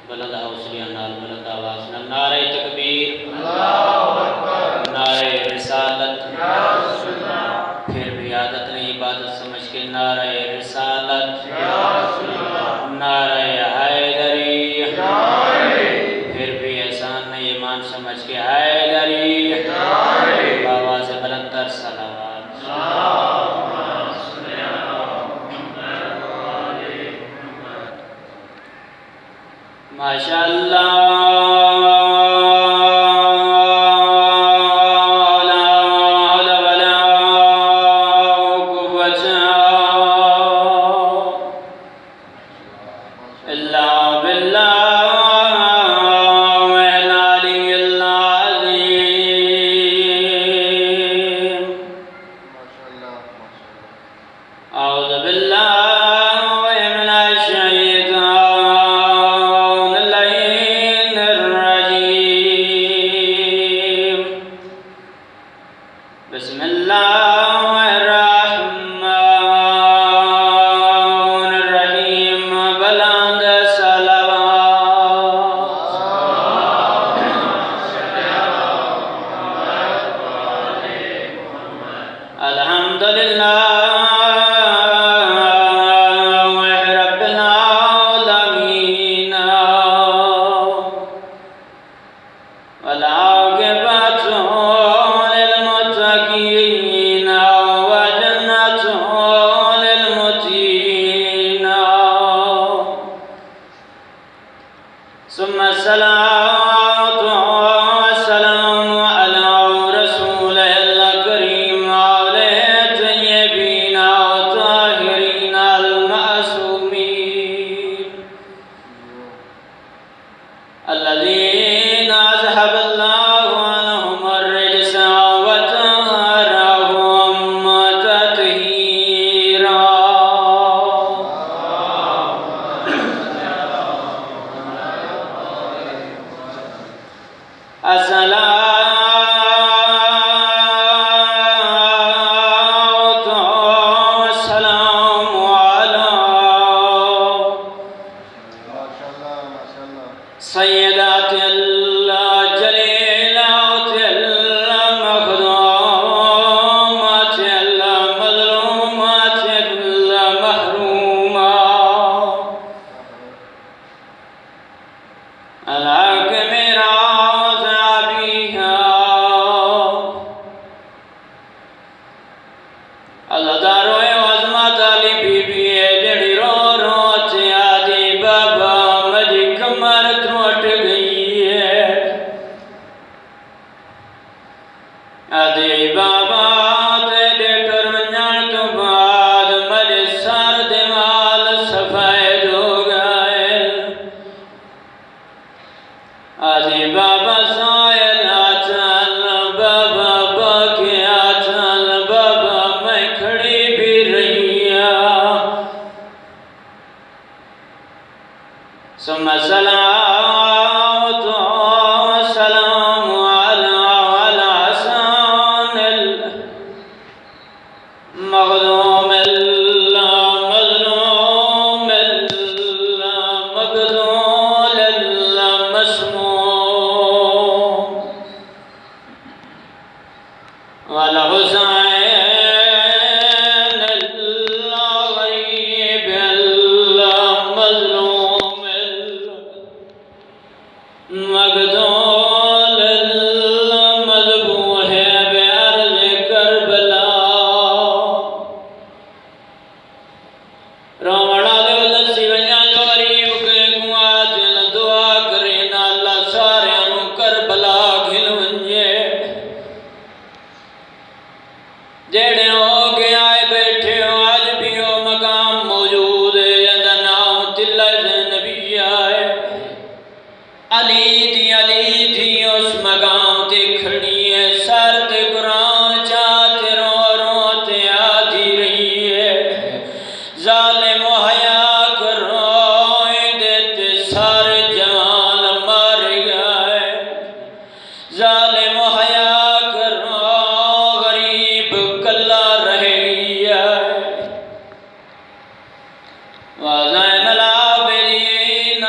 بلند حوصلے نال بلند آواز نال نعرہ تکبیر، اللہ اکبر، نعرہ رسالت، یا رسول اللہ، پھر بھی عادت نہیں عبادت سمجھ کے نعرہ رسالت، یا رسول اللہ، نعرہ حیدری، یا علی، پھر بھی احسان نہیں ایمان سمجھ کے حیدری، یا علی، آواز بلند تر صلوات۔ ماشاءاللہ بسم اللہ الرحمن الرحیم، بلند صلوات۔ الحمدللہ رب العالمین، والعاقبۃ للمتقین وجنۃ للمتقین، ثم الصلاة والسلام على رسوله الكريم وآله الطيبين الطاهرين المعصومين، الذين أذهب الله عنهم الرجس وطهرهم تطهيرا۔ الصلاة والسلام على سيدات الجليلات المخدومات المظلومات المحرومات، الحق میراث أبيها، اللہ دارو عظمت علی بی بی جڑی رو رو تے آدھی بابا مجھے کمر ٹوٹ گئی ہے، آدھی بابا تے ڈاکٹر ونجان تو بعد مجھے سر دیوال سفید ہو گئے، آدھی بابا سائل آچال بابا باقی آچال بابا میں کھڑی بھی رہی ہوں، ثم الصلاة والسلام على حسن المظلوم المظلوم المقتول المسموم، والحسين الغريب المظلوم المقتول المذبوح بأرض کربلا۔ رومڑا دے لسی ونجا جو غریب کے گوا دل دعا کرے نا اللہ سارے انو کربلا گھل ونجے، جیڑے ہو کے آئے بیٹھے ہو آج بھی ہو مقام موجود ہے، جندہ نام تلہ نبی آئے، علی تھی اس مقام تے کھڑی ہے، سر تے قرآن چاہتے رو رو تے آدھی رہی ہے، ظالم و حیا کرو دیتے سارے جان مار گئے، ظالم و حیا کرو غریب کلا رہ گیا، وزین العابدین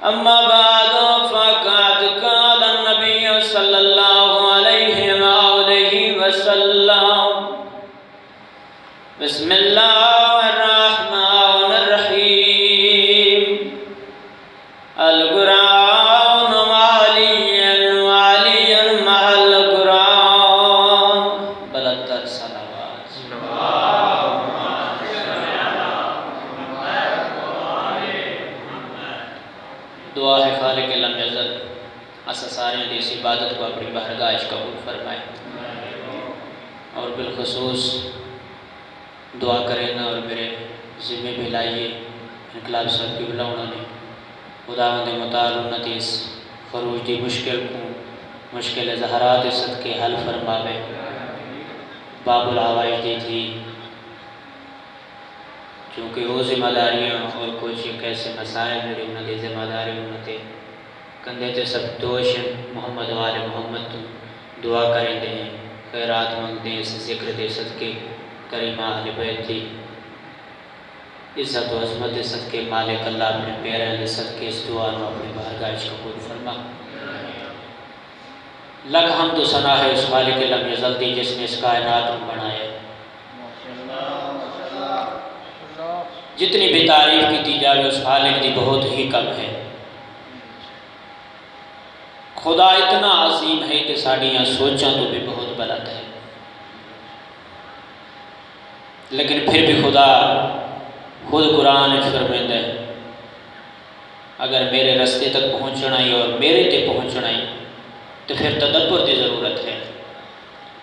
أما بعد فقد قال النبي صلى الله عليه وآله وسلم بسم الله الرحمن الرحيم القرآن معليا وعليا مع القرآن بلغت الصلوات دعا ہے خالق لم یزل اسا سارے دی اس عبادت کو اپنی بارگاہ قبول فرمائے، اور بالخصوص دعا کریں نا اور میرے ذمہ بھی لائیے انقلاب صاحب کی بلاؤنا نے خداوند متعال انتی اس خروج دی مشکل کو مشکل زہرات صدقے حل فرماوے، باب الحوائج دی تھی چونکہ وہ ذمہ داریاں اور کچھ ایک ایسے مسائل میری انہوں نے ذمہ داری انہوں نے کندھے تے سب دوش محمد والے محمد تو دعا کریں دے ہیں، خیرات مانگ دیں، اس ذکر دے صدقے کریمہ اہل بیت دی عزت و عظمت دے صدقے مالک اللہ اپنے پیرے دے صدقے اس دعا نو اپنے بارگاہ قبول فرما۔ لگ حمد و ثنا ہے اس خالق لم یزل دی جس نے اس کائنات کو بنایا، جتنی بھی تعریف کی جائے اس خالق دی بہت ہی کم ہے۔ خدا اتنا عظیم ہے کہ ساڑیاں سوچاں تو بھی بہت بلند ہے، لیکن پھر بھی خدا خود قرآن فرمائے ہے اگر میرے رستے تک پہنچنا ہی اور میرے تے پہنچنا ہی تو پھر تدبر دی ضرورت ہے،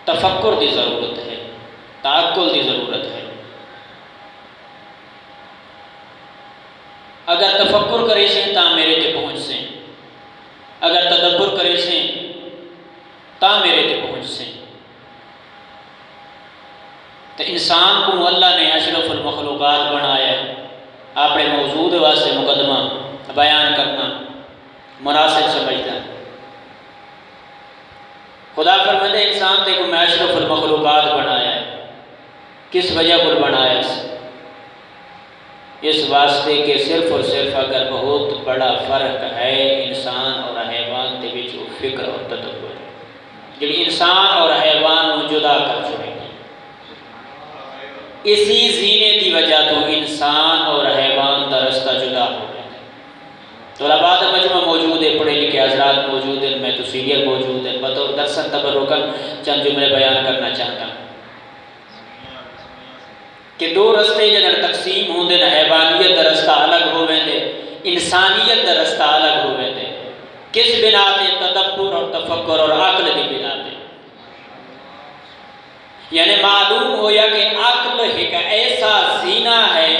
تفکر دی ضرورت ہے، تعقل دی ضرورت ہے۔ اگر تفکر کرے سے تا میرے تے پہنچ سے، اگر تدبر کرے سے تا میرے تے پہنچ سے۔ تو انسان کو اللہ نے اشرف المخلوقات بنایا ہے، اپنے موجود واسطے مقدمہ بیان کرنا مناسب سمجھتا ہے۔ خدا فرماتے ہیں انسان تے کو میں اشرف المخلوقات بنایا ہے، کس وجہ پر بنایا ہے؟ اس واسطے کہ صرف اور صرف اگر بہت بڑا فرق ہے انسان اور حیوان دے وچ فکر اور تدبر، جب انسان اور حیوان کو جدا کر چھوڑے گا، اسی زینے دی وجہ تو انسان اور حیوان دا رستہ جدا ہو گیا۔ طلباء مجمع موجود ہے، پڑھے لکھے حضرات موجود ہیں، میں تو سیریل موجود ہے، بطور درسن تبرکن چند جملے بیان کرنا چاہتا ہوں کہ دو رستے جنر تقسیم ہوں دے، حیوانیت دا رستہ الگ ہوئے دے، انسانیت دا رستہ الگ ہوئے دے۔ کس بنا تے؟ تدبر اور تفکر اور عقل دی بنا تے۔ یعنی معلوم ہویا کہ عقل ایک ایسا زینہ ہے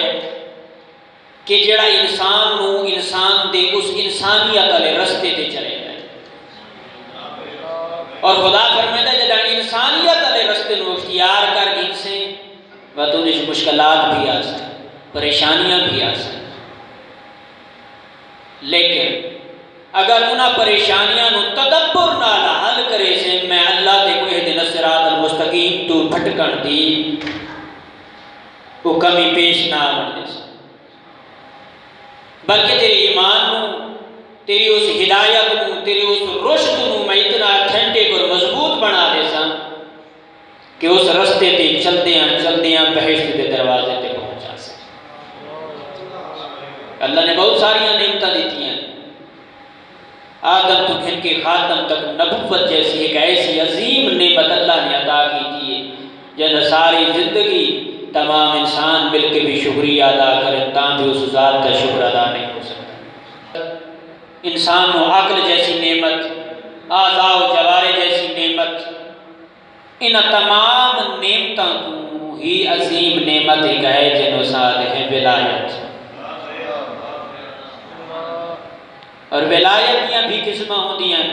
کہ جڑا انسان نو انسان دے اس انسانیت والے رستے تے چلے جائے، اور خدا فرماتا ہے جڑا انسانیت والے رستے نو اختیار کر گن سے تو مشکلات بھی آ سکیں، پریشانیاں بھی آ سکیں، لیکن اگر انہاں پریشانیاں نو تدبر نال حل کرے سے میں اللہ تے کوئی اہدنا الصراط المستقیم تو بھٹکن دی وہ کمی پیش نہ آن دے سے، بلکہ تیرے ایمان نو، تیری اس ہدایت نو، تیری اس رشد نو میں اتنا اتھینٹک اور مضبوط بنا دے سا کہ اس رستے تے چلدیاں چلدیاں بہشت دے دروازے تے پہنچا سکے۔ اللہ نے بہت ساریاں نعمتیں دیتی ہیں، آدم تو گھن کے خاتم تک نبوت جیسی ایک ایسی عظیم نعمت اللہ نے عطا کی تھی جن ساری زندگی تمام انسان مل کے بھی شکریہ ادا کریں تاں بھی اس ذات کا شکر ادا نہیں ہو سکتا۔ انسان کو عقل جیسی نعمت، اعضاء و جوارے جیسی نعمت، ان تمام نعمتوں تو ہی عظیم نعمت ایک ہے جنہوں ساتھ ہے ولایت، اور ولایت دیاں بھی قسمہ ہوتی ہیں۔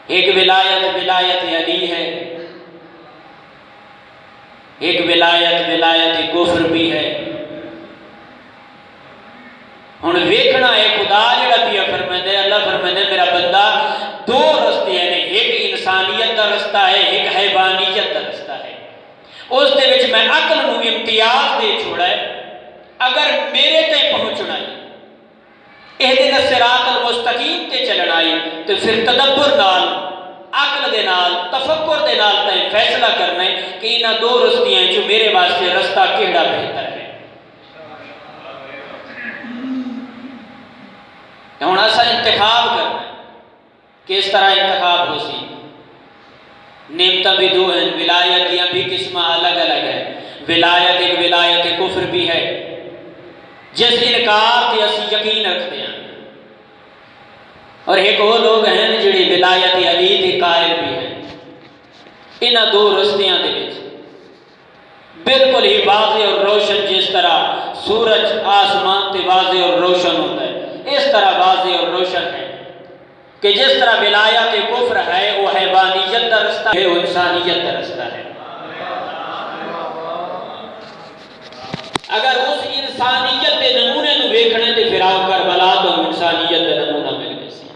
ایک ولایت علی ہے، ایک ولایت کفر بھی ہے۔ ہن ویکھنا ہے خدا جڑا پیا فرمائے، اللہ فرمائے میرا بندہ دو رستے ہیں، ایک انسانیت کا رستہ ہے، ایک حیوانیت کا رستہ ہے۔ اس دے وچ میں عقل نو امتیاز دے چھوڑا ہے، اگر میرے تے پہنچ اہدنا الصراط المستقیم تے چلن آئی تو پھر تدبر نال عقل دے نال تفکر دے نال تے فیصلہ کرنا ہے کہ انہاں دو رستیاں جو میرے واسطے رستہ کیڑا بہتر ہے۔ ہن اسا انتخاب کرنا ہے، کس طرح انتخاب ہو سی؟ نعمتاں بھی دو ہیں، ولایت دیاں بھی قسمہ الگ الگ ہے۔ ولایت ایک ولایت کفر بھی ہے جس انکار تے اسی یقین رکھتے ہیں، اور ایک وہ لوگ ہیں جڑے ولایت علی دے قائل بھی ہیں۔ انہاں دو رستیاں دے وچ بالکل ہی واضح اور روشن، جس طرح سورج آسمان تے واضح اور روشن ہوتا ہے، اس طرح واضح اور روشن ہے کہ جس طرح ولایت کفر ہے وہ حیوانیت کا رستہ ہے، وہ انسانیت کا رستہ ہے۔ اگر اس انسانیت کے نمونے نو ویکھنے تے پھر آؤ کربلا تو انسانیت کا نمونہ مل گیا سی۔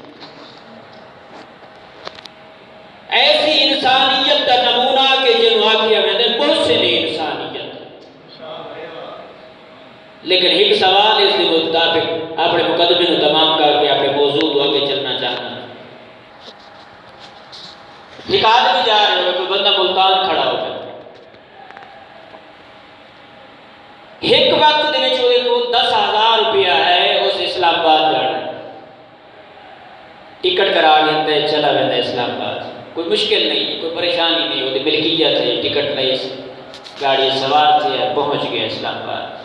ایسی انسانیت کا نمونہ کہ جنہوں آکھیا میں نے محسن انسانیت۔ لیکن ایک سوال اس کے مطابق اپنے مقدمے نو تمام کر کے اپنے موضوع کو آگے چلنا چاہنا۔ ایک آدمی جا رہے ہوئے، کوئی بندہ ملتان کھڑا ہو گیا، ایک وقت دے وچ وہ 10,000 روپیہ ہے، اس اسلام آباد جانا، ٹکٹ کرا لیتا ہے، چلا لیتا ہے اسلام آباد۔ کوئی مشکل نہیں ہے، کوئی پریشانی نہیں، وہ ملکیت ہے، ٹکٹ لئی گاڑی سوار تھے، پہنچ گیا اسلام آباد۔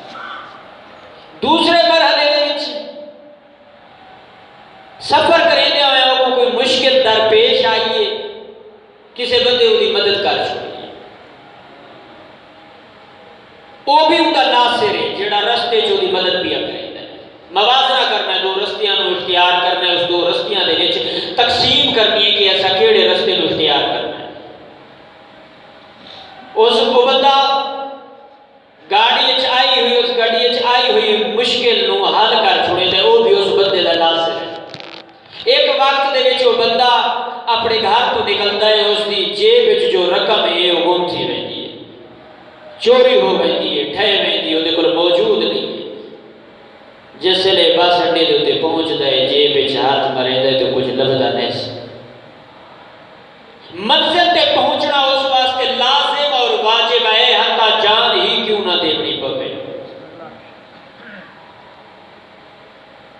دوسرے مرحلے وچ سفر کرنے ہوئے کو کوئی مشکل درپیش آئیے، کسی بندے وہ مدد کر چھوڑی، وہ بھی ان کا ناصر ہے جڑا رستے جو دی مدد بھی کرے۔ موازنہ کرنا ہے، دو رستیاں نو اختیار کرنا ہے، اس دو رستیاں دے وچ تقسیم کرنی ہے کہ ایسا کیڑے رستے نو اختیار کرنا ہے۔ اس کو بندہ گاڑی اچ آئی ہوئی، اس گاڑی اچ آئی ہوئی مشکل نو حل کر چھوڑے تے وہ بھی اس بندے دا ناصر ہے۔ ایک وقت دے وچ وہ بندہ اپنے گھر تو نکلتا ہے، اس دی جیب وچ جو رقم ہے وہ گم تھی رہتی ہے، چوری ہو گئی ہے، ٹھہ رہتی ہے، وہ کول موجود نہیں ہے۔ جس لئے بس اڈے دے تے پہنچتا ہے، جیب وچ ہاتھ مرے دے تو کچھ لبدا نہیں سی۔ منزل تے پہنچنا اس واسطے لازم اور واجب ہے، حتی جان ہی کیوں نہ دینی پوے۔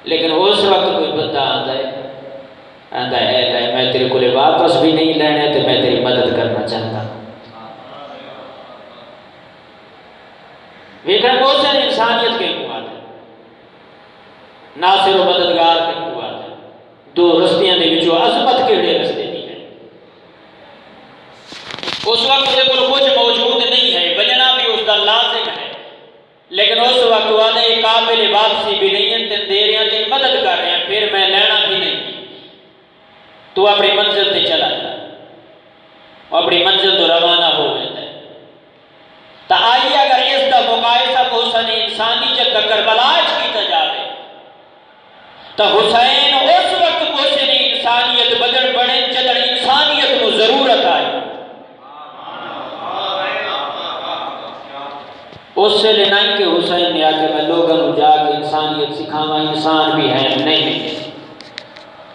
لیکن اس وقت کوئی بندہ آتا ہے میں تیرے کو واپس بھی نہیں لینا تو میں تیری مدد کرنا چاہتا ہوں۔ ویکھنا محسن انسانیت کہیں کو آتا ہے، ناصر و مددگار کہیں کو آتا ہے۔ دو رستیاں دے وچوں عظمت کیڑے رستے دی ہے؟ اس وقت دے کول کچھ موجود نہیں ہے، بجنا بھی اس کا لازم ہے، لیکن اس وقت وہ آدھے قابل واپسی بھی نہیں ہے، تین دے رہے ہیں، تین مدد کر رہے ہیں، پھر میں لینا بھی نہیں۔ تو اپنی منزل تے چلا جائے، اپنی منزل تو روانہ ہو جاتا ہے۔ تو آئیے اگر اس کا مقایسہ محسن انسانیت کا کربلا کیتا جائے تو حسین اس وقت محسن انسانیت بدل بڑے جدڑ انسانیت کو ضرورت آئے۔ اس سے نہیں کہ حسین نے آکے میں لوگوں کو جا کے انسانیت سکھاواں، انسان بھی ہے، نہیں۔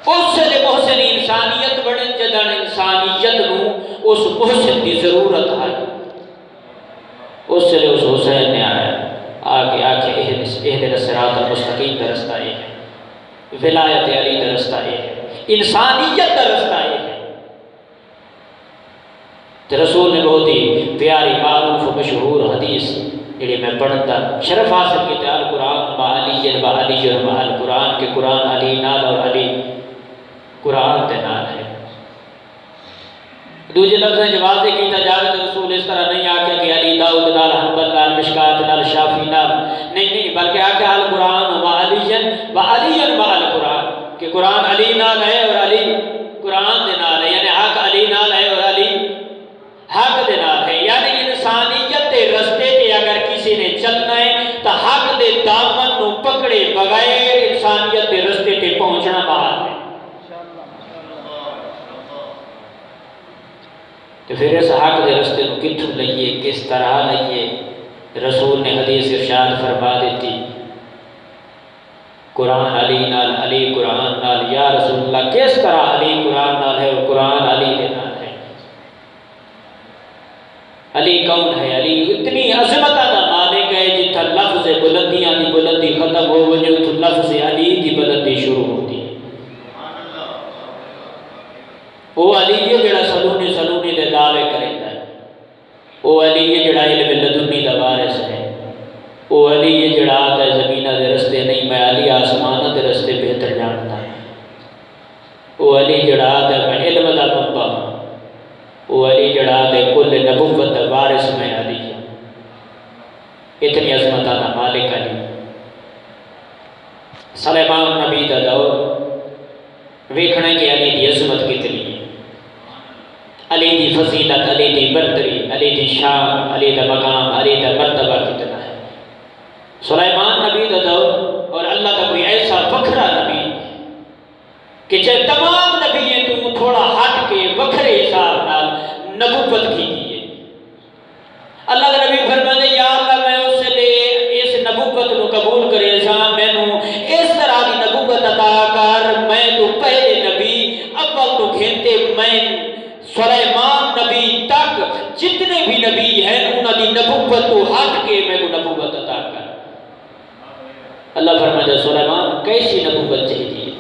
اس سے محسن انسانیت بڑے جدن انسانیت نو اس محسن کی ضرورت آئی۔ اس سے اس حسین نے آگے اہدنا الصراط المستقیم کا رستہ یہ ہے، ولایت علی کا رستہ یہ ہے، انسانیت کا رستہ یہ ہے۔ تو رسول نے بہت ہی پیاری معروف و مشہور حدیث جڑی میں پڑھتا شرف حاصل کی القرآن با علی با علی با القرآن کہ قرآن علی نال اور علی قرآن تے نال ہے۔ دوجے لفظیں جواب دے کیتا جاوے تو رسول اس طرح نہیں آکے کہ علی داؤد نال حنبل نال مشکات نال شافی نال نہیں، بلکہ آکے القرآن با علی با القرآن کہ قرآن علی نال ہے اور علی قرآن دے نال ہے، یعنی حق علی نال ہے اور علی حق دے نال ہے۔ یعنی انسانیت دے رستے تے اگر کسی نے چلنا ہے تو حق دے دامن نو پکڑے بغیر انسانیت دے رستے تے پہنچنا محال ہے۔ تو پھر اس حق دے رستے نو کتھوں لئیے، کس طرح لئیے؟ رسول نے حدیث ارشاد فرما دیتی قرآن علی نال، علی قرآن نال، یا رسول اللہ کس طرح علی قرآن نال ہے اور قرآن علی کے نال ہے؟ علی کون ہے؟ علی اتنی عظمت دا مالک ہے جتھا لفظ بلندیاں دی بلندی ختم ہو وجے تو لفظ علی دی بلندی شروع ہوتی ہے۔ وہ علی ہے جڑا سلونی سلونی دے دعوے کرتا ہے، وہ علی ہے جڑا علم لدنی دا وارث ہے، وہ علی ہے جڑا آتا ہے زمینہ دے رستے نہیں، میں علی آسمانہ دے رستے بہتر جانتا ہے، وہ علی جڑا آتا ہے میں علم دا منبع ہوں، وہ علی جڑا آتا ہے کل نبوت دا وارث میں علی ہوں۔ اتنی عظمت دا مالک علی۔ سلیمان نبی دا دور ویکھنا کہ علی دی عظمت کتنی ہے، علی دی فضیلت، علی دی برتری، علی دی شان، علی دا مقام، علی دا مرتبہ کتنا ہے۔ سلیمان نبی دا دور اور اللہ کا کوئی ایسا وکھرا نبی کہ جب تمام نبی ہیں تو تھوڑا ہٹ کے وکھرے حساب نال نبوت کی دیئے۔ اللہ کا نبی فرمانے یا اللہ میں اس سے لے اس نبوت کو قبول کرے جہاں میں نو اس طرح کی نبوت عطا کر، میں تو پہلے نبی اول تو گھنتے میں سلیمان نبی تک جتنے بھی نبی ہیں انہوں نے نبوت تو ہٹ کے میں کو نبوت عطا کر۔ اللہ فرماتا سلیمان کیسی نبوت چاہیے؟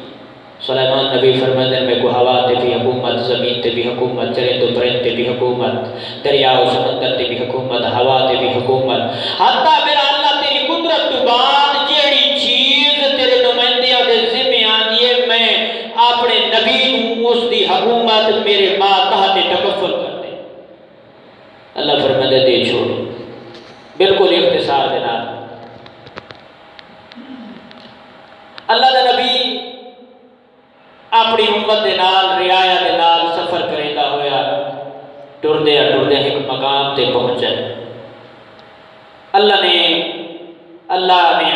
سلیمان نبی فرماتے میں کو ہوا تے بھی حکومت، زمین تے بھی حکومت، چرند و پرند تے بھی حکومت، دریا و سمندر تے بھی حکومت، ہوا تے بھی حکومت، حتیٰ میرا اللہ تیری قدرت تو بعد جیڑی چیز تیرے نمائندیاں دے ذمہ آندی ہے میں اپنے نبی نو اس دی حکومت میرے ماتحت تکفل کر دے۔ اللہ فرماتے دے چھوڑو، بالکل اختصار دے نال اللہ دا نبی اپنی امت دے نال رعایا دے نال سفر کریندا ہویا ٹردے ایک مقام تے پہنچا۔ اللہ نے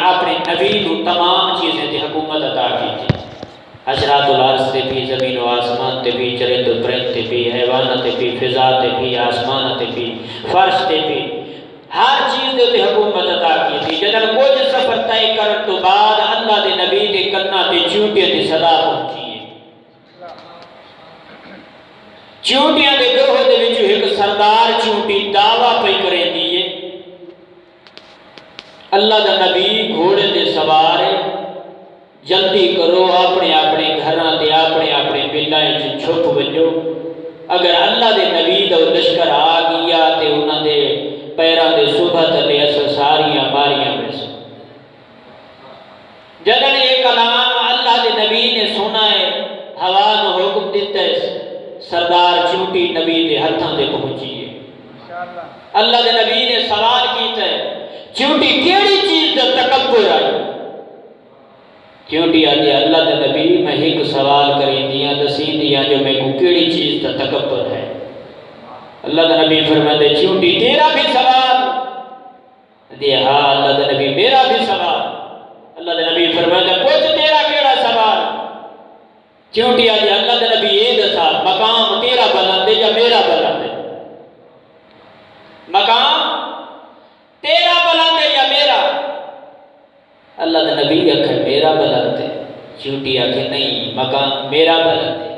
اپنے نبی کو تمام چیزیں دی حکومت عطا کی تھی، حشرات الارض تے بھی، زمین و آسمان تے بھی، چرند و پرند تے بھی، حیوانات تے بھی، فضا تے بھی، آسمان تے بھی، فرش تے بھی، ہر چیز دے حکومت عطا کی تھی۔ جدن کچھ سفر طے کرن تو بعد اللہ دے نبی دے کنا تے چونٹیاں دی صدا پہنچی ہے۔ چونٹیاں دے گروہ دے وچ ایک سردار چونٹی دعویٰ پہ کریں دیئے اللہ دا نبی گھوڑے دے سوار ہے، جلدی کرو اپنے گھراں تے اپنے بلائیں چھپ وجو، اگر اللہ دے نبی دا لشکر آ گیا تے انہاں دے پیراں دے صبح تلے اثر ساریاں ماریاں میں سے۔ جدن یہ کلام اللہ دے نبی نے سنا ہے، ہوا نو حکم دیتا ہے سردار چونٹی نبی دے ہتھاں دے پہنچی ہے۔ اللہ دے نبی نے سوال کیتا ہے چونٹی کیڑی چیز دا تکبر آئی؟ چونٹی آدھی اللہ دے نبی میں ایک سوال کریں دیاں دسیں دیاں جو میں کو کیڑی چیز دا تکبر ہے؟ اللہ دے نبی فرماتے چونٹی تیرا بھی سوال دے، ہاں اللہ دے نبی میرا بھی سوال۔ اللہ دے نبی فرماتے کچھ تیرا کیڑا سوال؟ چونٹی آدھی اللہ دے نبی یہ دسا مقام تیرا بلند ہے یا میرا بلند ہے؟ مقام تیرا بلند ہے یا میرا؟ اللہ دے نبی آکھے میرا بلند ہے، چونٹی آکھے نہیں مقام میرا بلند ہے۔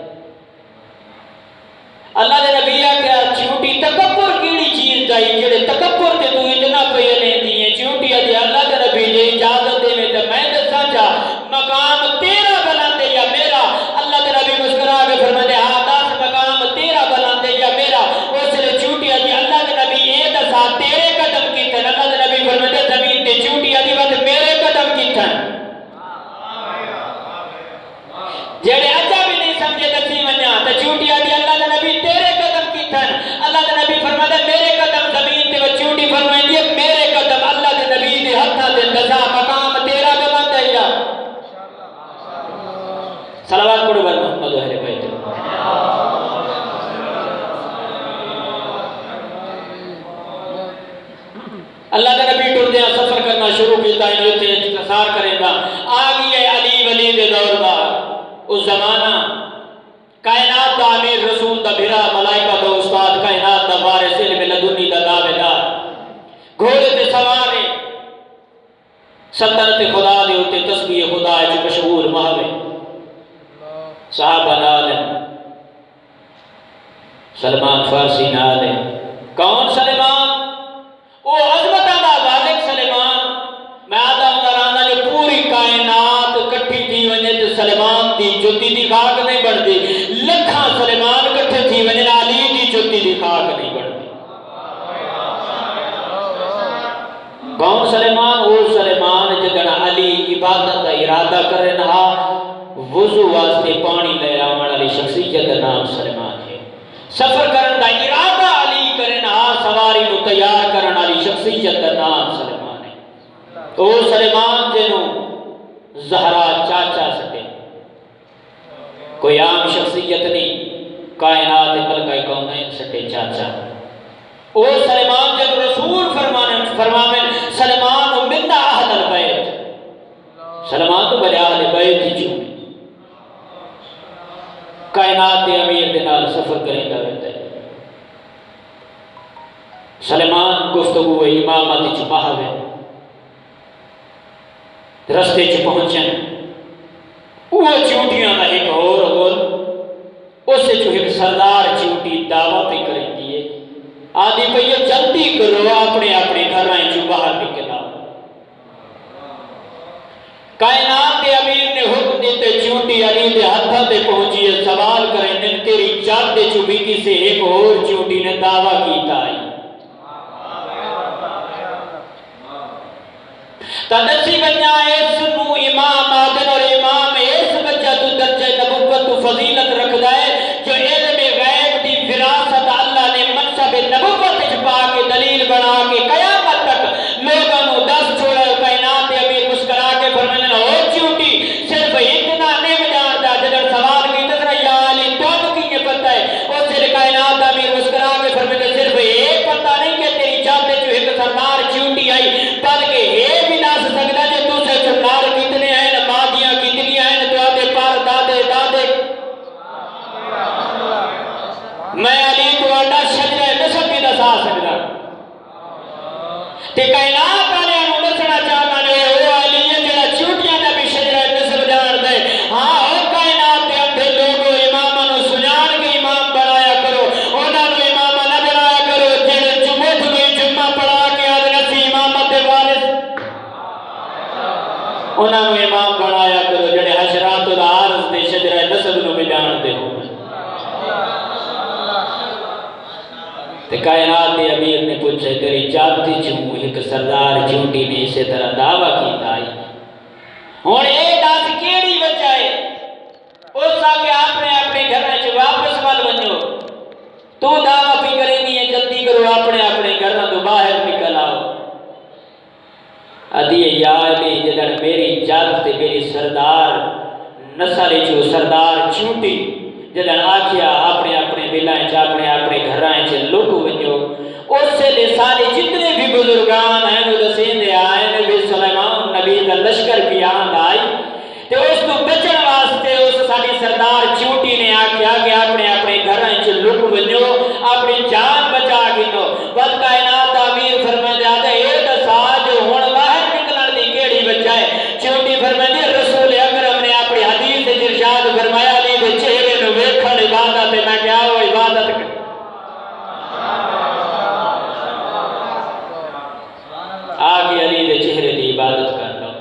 اللہ دے نبی آکھے چونٹی تکبر کیڑی چیز دائی جڑے تکبر تے تو اتنا پہ لیندی ہے؟ چونٹی آدھی اللہ دے نبی نے اجازت دے میں تے میں دسا چاہ مقام تیرا بلند ہے یا میرا؟ اللہ دے نبی مسکرا کے فرماتے ہاں دس مقام تیرا بلند ہے یا میرا؟ اس نے چونٹی آدھی اللہ دے نبی یہ دسا تیرے قدم کی تھن؟ اللہ دے نبی فرماتے زمین تے چونٹی آدھی بات میرے قدم کی تھن۔ جڑے اچھا بھی نہیں سمجھے دسی ونجا تے چونٹی آدھی اللہ دے نبی تیرے قدم کی تھن۔ اللہ دے نبی فرماتے میرے قدم زمین تے چونٹی فرمائیں دیئے میرے قدم اللہ دے نبی دے ہتھاں دے دسا مقام تیرا بلند ہے یا؟ صلوات پڑھو بر محمد و اہل بیت۔ اللہ دے نبی ٹردیاں سفر کرنا شروع کیتا ہے جو تے اختصار کریں گا۔ آگئی ہے علی ولی دے دور دا اس زمانہ کائنات دا امیر رسول دا بھرا ملائکہ دا استاد کائنات دا وارث علم لدنی دا دعوے دار گھوڑے تے سوار ہے سلطنت خدا دے ہوتے تسبیح خدا ہے جو مشہور محوے صحابہ نال ہیں، سلمان فارسی نال ہے۔ کون سلمان؟ وہ عظمتہ دا غالب سلمان۔ میں آدھا مدرانا جو پوری کائنات کٹھی تھی ونجے تو سلمان دی جوتی دی خاک نہیں بڑھتی، لکھاں سلمان کٹھے تھی ونجے علی دی جوتی دی خاک نہیں بڑھتی۔ کون سلمان؟ وہ سلمان جدن علی عبادت دا ارادہ کرے نہا وضو واسطے پانی لے آمن علی شخصیت دا نام سلمان ہے۔ سفر کرن دا ارادہ علی کرے نہا سواری نو تیار کرن علی شخصیت دا نام سلمان ہے۔ وہ سلمان جنوں زہرا چاچا سکے، کوئی عام شخصیت نہیں، کائنات ملکہ کونین سکے چاچا۔ وہ سلمان جب رسول فرمانے سلمان منا اہل البیت، سلمان تو بلے اہل بیت ہی چون کائنات دے امیر دے نال سفر کریں دا رہتا ہے۔ سلمان گفتگو امامت چ ماہوے رستے چ پہنچن، وہ چوٹیاں دا ایک اور گول اس سے جو ایک سردار چوٹی دعویٰ پہ کریں دیئے آدھی پہ یہ جلدی کرو اپنے اپنے گھر رہیں جو باہر نکلا۔ کائنات دے امیر نے حکم دیتے چونٹی علی دے ہتھا دے پہنچی سوال کریں نن تیری جان دے چوبی کسی ایک اور چونٹی نے دعویٰ کیتا ہے۔ تدسی بچہ اس نو امام آدن اور امام اس بچہ تو درجہ نبوت تو فضیلت رکھ دائے جو علم غیب دی فراست اللہ نے منصب نبوت چھپا کے دلیل بنا کے قیامت تک لوگوں نو دس چھوڑا کائنات امیر مسکرا کے فرمانے ہو چوٹی صرف اتنا نہیں جانتا جدر سوال کی تذرا یا علی تو کی یہ پتہ ہے اس سے کائنات امیر مسکرا کے فرمانے صرف ایک پتہ نہیں کہ تیری جانتے جو ایک سردار چوٹی آئی بلکہ ہے بھی نہ سکتا جو تو سے چنار کتنے ہیں مادیاں کتنی ہیں تو آدھے پار دادے دادے میں علی تو آڈا شجرہ نسب بھی دسا سکتا تے کائنات آنے انہوں نسنا چاہتا نے وہ علی ہے جڑا چوٹیاں نے بھی شجرہ نسب جان دے ہاں وہ کائنات دے اندھے لوگوں امامہ نو سنان کے امام بنایا کرو انہوں نے امامہ نہ بنایا کرو جڑے جمعت میں جمعہ پڑھا کے آدھے نسی امامت دے وارث انہوں نے امام بنایا کرو جڑے حشرات العارض دے شجرہ نسب نو بھی جان دے ہو۔ تے کائنات دے امیر نے پوچھے تیری جاتی چوں ایک سردار چونٹی نے اسی طرح دعویٰ کیتا ہے ہون اے دس کیڑی وجہ ہے اس آگے آپ نے اپنے گھر میں واپس وال بنو تو دعویٰ بھی کریں گی جلدی کرو اپنے اپنے گھر تو باہر نکل آؤ ادھی یا علی جدن میری جات تے میری سردار نسل جو سردار چونٹی جدن آکھیا اپنے اپنے دلائیں چا اپنے اپنے گھرائیں چا لوگ ونجو اس سے لے سارے جتنے بھی بزرگان ہیں وہ دسین دے آئے نبی سلیمان نبی کا لشکر بھی آن آئی تو اس کو بچن واسطے اس ساری سردار چونٹی نے آکھیا کہ اپنے اپنے گھرائیں چا لوگ ونجو اپنی جان بچا گنو بد کائنات امیر فرمائے دے آدھے اے دسا جو ہون باہر نکلن دی کیڑی بچائے چونٹی فرمائے دے رسول اکرم نے اپنی حدیث سے ارشاد فرمایا لی دے چہرے نو ویکھن عبادت ہے میں کیا ہو عبادت کر آگے علی دے چہرے دی عبادت کر لو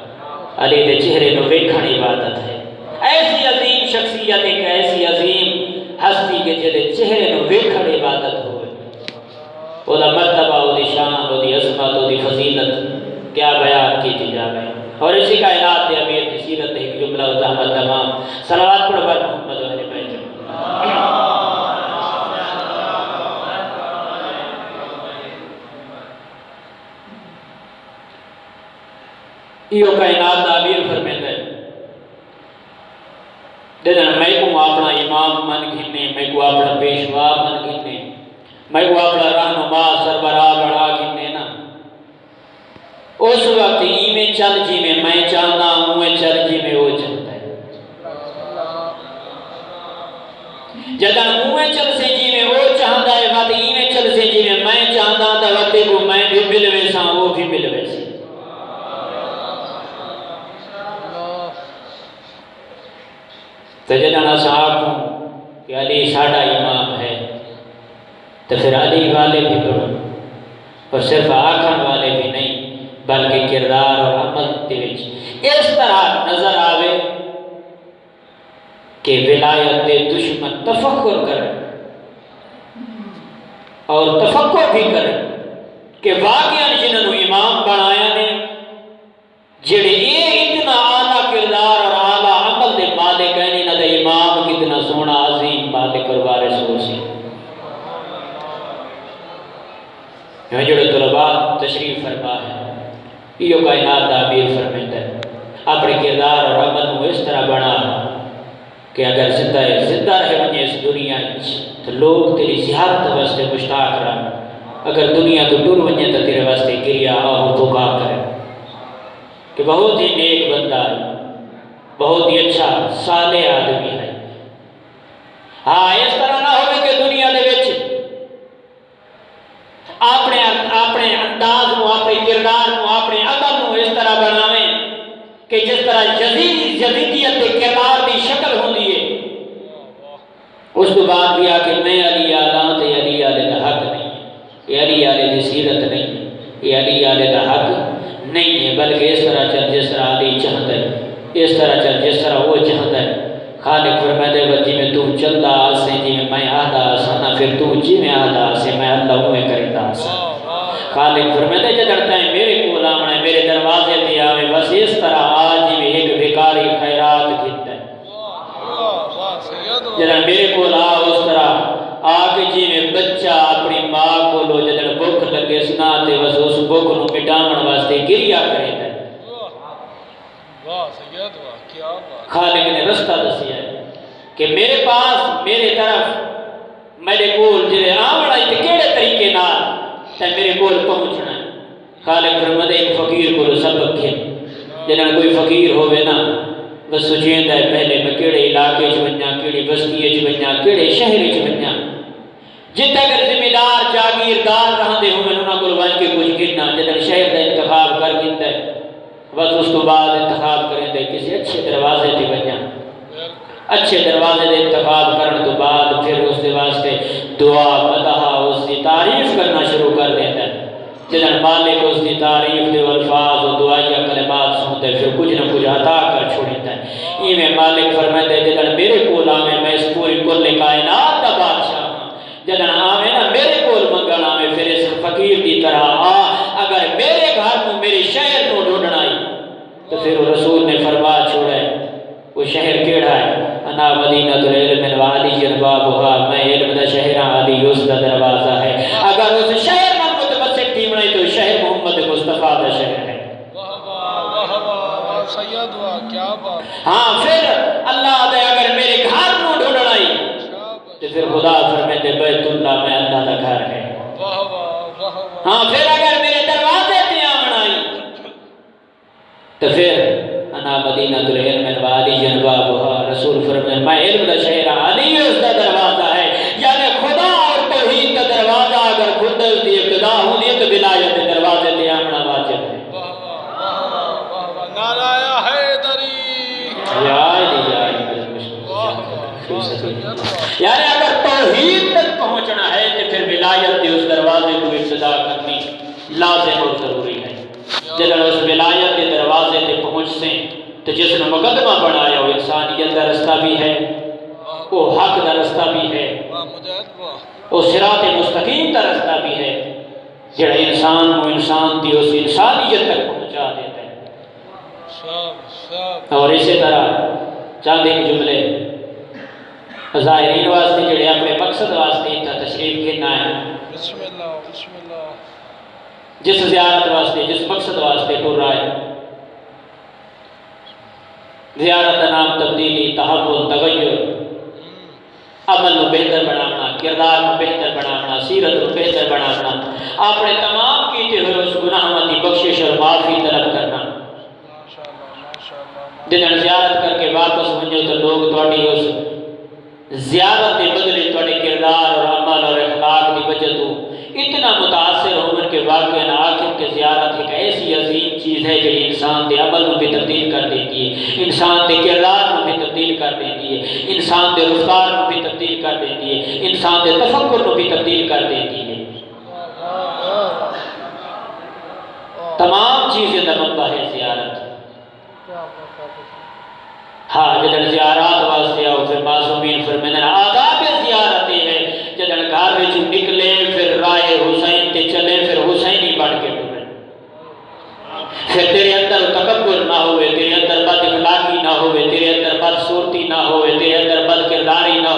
علی دے چہرے نو ویکھن عبادت ہے۔ ایسی عظیم شخصیت ایک ایسی عظیم ہستی کے جدے چہرے نو ویکھن عبادت ہوئے وہ دا مرتبہ وہ دی شان وہ دی عظمت وہ دی فضیلت کیا بیان کی تھی جاوے اور اسی کائنات دے امیر کی سیرت ایک جملہ و زحمت تمام صلوات پڑھ بر محمد و اہل بیت یہ کائنات دا امیر فرمیتا ہے جدن میں کو اپنا امام من گھنے میں کو اپنا پیشوا من گھنے میں کو اپنا رہنما سربراہ بڑھا گھنے نا اس وقت ہی میں چل جی میں چاہنا ہوں میں چل جی میں وہ چلتا ہے جدن میں چل سے جی میں وہ چاہتا ہے وقت ہی میں چل سے جی میں چاہتا تھا وقت کو میں بھی ملوے سا وہ بھی ملوے سا تو جدنا صاحب ہوں کہ علی ساڑھا امام ہے تو پھر علی والے بھی پڑھو، اور صرف آکھن والے بھی نہیں بلکہ کردار اور عمل دے وچ اس طرح نظر آوے کہ ولایت دے دشمن تفکر کریں اور تفکر بھی کریں کہ واقعاً جنہوں امام بنایا نے جڑے یہ اتنا اعلیٰ کردار اور اعلیٰ عمل دے مالک ہیں، نہ دے امام کتنا سونا عظیم مالک اور وارث ہو سی۔ یہ جڑے طلباء تشریف فرما ہے یہ کائنات دا امیر فرمائتا ہے اپنے کردار اور عمل کو اس طرح بنا کہ اگر زندہ رہے ونجے اس دنیا تو لوگ تیری زیارت واسطے مشتاق رہا، اگر دنیا تو ٹر ونجے تو تیرے واسطے گریا آہ پکا کرے کہ بہت ہی نیک بندہ ہے، بہت ہی اچھا صالح آدمی ہے۔ ہاں اس طرح نہ ہوئے کہ دنیا دے وچ اپنے انداز نو، اپنے کردار نو، اپنے عمل نو اس طرح بناویں کہ جس طرح یزیدیت کے کردار دی شکل ہوندی ہے، اس تو بعد بھی آ کہ میں علی آلہ تے علی آلہ دا حق نہیں، یہ علی آلہ دی سیرت نہیں، یہ علی آلہ دا حق نہیں ہے، بلکہ اس طرح چل جس طرح علی چاہتا ہے، اس طرح چل جس طرح وہ چاہتا ہے۔ خالق فرماتے ہیں جی میں تو چلتا آسے جی میں آدھا آسانا، پھر تو جی میں آدھا آسے میں اللہ ہوئے کرتا آسا۔ خالق فرماتے ہیں جدڑتا ہے میرے کو لامنا ہے، میرے دروازے دیا میں بس اس طرح آج جی میں ایک بھیکاری خیرات گھتا ہے، جدڑ میرے کو لا اس طرح آگے جی میں بچہ اپنی ماں کو لو جدڑ بھوک لگے سناتے بس اس بھوک نو مٹامن واسطے گریا کرے ہے۔ خالق نے رستہ دسیا ہے کہ میرے پاس میرے طرف میرے کول جڑے آونا ہے کیڑے طریقے نال تے میرے کول پہنچنا ہے۔ خالق فرماتے ایک فقیر کو سبق ہے، جنہاں کوئی فقیر ہوئے نا بس سوچیندا ہے پہلے میں کیڑے علاقے چ ونجاں، کیڑی بستی چ ونجاں، کیڑے شہر چ ونجاں، جتھے اگر ذمہ دار جاگیردار رہندے ہوئے انہاں کول ون کے کچھ گرنا، جدھر شہر کا انتخاب کر گیندا ہے بس اس تو بعد انتخاب کریں دے کسی اچھے دروازے تے ونجاں، اچھے دروازے دے انتخاب کرنے تو بعد پھر اس دے واسطے دعا مدح اس کی تعریف کرنا شروع کر دیتا ہے، جدھر مالک اس کی تعریف دے الفاظ و دعائیہ کلمات سنتے پھر کچھ نہ کچھ عطا کر چھوڑتا ہے۔ یہ میں مالک فرمائے دے جدھر میرے کول آمیں میں اس پوری کل کائنات دا بادشاہ ہوں، جدھر آمیں نا میرے کول منگل آمیں پھر اس فقیر دی طرح اگر میرے گھر کو میرے شہر کو ڈھونڈنا ہی تو پھر رسول نے فرما چھوڑا ہے وہ شہر کیڑا ہے، انا مدینہ العلم وعلی جنبابھا، میں علم دا شہر علی اس دا دروازہ ہے۔ اگر اس شہر میں متمسک تھی بنائی تو شہر محمد مصطفیٰ دا شہر ہے۔ سید واہ کیا بات، ہاں پھر اللہ دے اگر میرے گھر کو ڈھونڈنا ہی تو پھر خدا فرماتے بیت اللہ میں اللہ دا گھر ہے۔ ہاں پھر اگر میرے دروازے تے آمنا ہی تو پھر انا مدینہ العلم وعلی جنبابھا، رسول فرمائے میں علم دا شہر علی اس دا دروازہ ہے، یعنی خدا اور توحید دا دروازہ اگر کھلدل دی ابتدا ہونی تو ولایت دے دروازے تے آمنا واجب ہے۔ نعرہ حیدری، یعنی اگر توحید تک پہنچنا ہے تو پھر ولایت دے اس دروازے کو ابتدا کرنی لازم اور ضروری ہے۔ جب اس ولایت کے دروازے تے پہنچ سے تو جس نے مقدمہ بنایا وہ انسانیت کا رستہ بھی ہے، وہ حق کا رستہ بھی ہے، وہ صراط مستقیم کا رستہ بھی ہے، جڑا انسان کو انسان دی اس انسانیت تک پہنچا دیتا ہے۔ اور اسی طرح چند ایک جملے ظاہرین واسطے جڑے اپنے مقصد واسطے اتنا تشریف گھننا ہے، بسم اللہ بسم اللہ، جس زیارت واسطے جس مقصد واسطے ٹر رہا ہے، زیارت کا نام تبدیلی، تحول، تغیر، عمل کو بہتر بنانا، کردار کو بہتر بنانا، سیرت کو بہتر بنانا، اپنے تمام کیتے ہوئے اس گناہ کی بخشش اور معافی طلب کرنا۔ جنہاں زیارت کر کے واپس ونجو تو لوگ تھوڑی اس زیارت کے بدلے تھوڑے کردار اور عمل اور اخلاق کی وجہ تو اتنا متاثر ہون کہ واقعاً آخر کے زیارت ایک ایسی عظیم چیز ہے جو انسان دے عمل کو بھی تبدیل کر دیتی ہے، انسان دے کردار کو بھی تبدیل کر دیتی ہے، انسان دے رفتار کو بھی تبدیل کر دیتی ہے، انسان دے تفکر کو بھی تبدیل کر دیتی ہے۔ تمام چیزیں دا منبع ہے زیارت۔ ہاں جدن زیارات واسطے آؤ پھر معصومین فرمیندن آداب زیارت ہے جدن گھر وچ نکلے پھر رائے حسین تے چلے پھر حسینی بڑھ کے ٹرے، پھر تیرے اندر تکبر نہ ہوئے، تیرے اندر بد اخلاقی نہ ہوئے، تیرے اندر بد صورتی نہ ہوئے، تیرے اندر بد کرداری نہ